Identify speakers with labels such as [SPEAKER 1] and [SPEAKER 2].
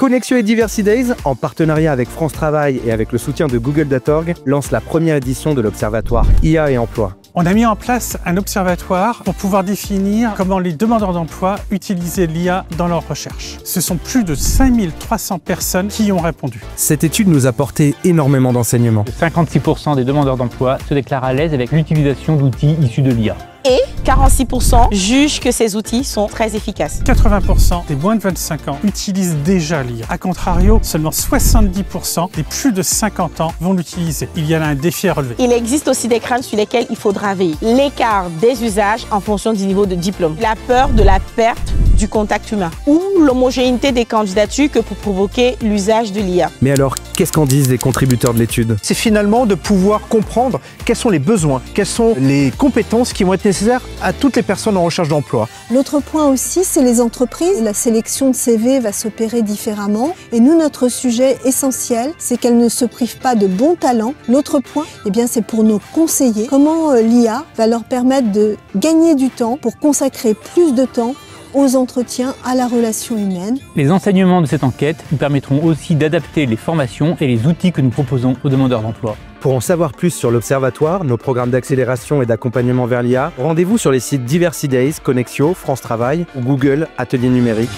[SPEAKER 1] Connexio et Diversity Days, en partenariat avec France Travail et avec le soutien de Google Data.org, lance la première édition de l'Observatoire IA et Emploi.
[SPEAKER 2] On a mis en place un observatoire pour pouvoir définir comment les demandeurs d'emploi utilisaient l'IA dans leurs recherches. Ce sont plus de 5300 personnes qui y ont répondu.
[SPEAKER 1] Cette étude nous a apporté énormément d'enseignements.
[SPEAKER 3] 56% des demandeurs d'emploi se déclarent à l'aise avec l'utilisation d'outils issus de l'IA.
[SPEAKER 4] Et 46% jugent que ces outils sont très efficaces.
[SPEAKER 2] 80% des moins de 25 ans utilisent déjà l'IA. A contrario, seulement 70% des plus de 50 ans vont l'utiliser. Il y a là un défi à relever.
[SPEAKER 4] Il existe aussi des craintes sur lesquelles il faudra veiller. L'écart des usages en fonction du niveau de diplôme. La peur de la perte du contact humain. Ou l'homogénéité des candidatures que peut provoquer l'usage de l'IA.
[SPEAKER 1] Mais alors, qu'est-ce qu'en disent les contributeurs de l'étude?
[SPEAKER 5] C'est finalement de pouvoir comprendre quels sont les besoins, quelles sont les compétences qui vont être nécessaires à toutes les personnes en recherche d'emploi.
[SPEAKER 6] L'autre point aussi, c'est les entreprises. La sélection de CV va s'opérer différemment. Et nous, notre sujet essentiel, c'est qu'elles ne se privent pas de bons talents. L'autre point, c'est pour nos conseillers. Comment l'IA va leur permettre de gagner du temps pour consacrer plus de temps aux entretiens, à la relation humaine.
[SPEAKER 3] Les enseignements de cette enquête nous permettront aussi d'adapter les formations et les outils que nous proposons aux demandeurs d'emploi.
[SPEAKER 1] Pour en savoir plus sur l'Observatoire, nos programmes d'accélération et d'accompagnement vers l'IA, rendez-vous sur les sites Diversity Days, Connexio, France Travail ou Google Atelier Numérique.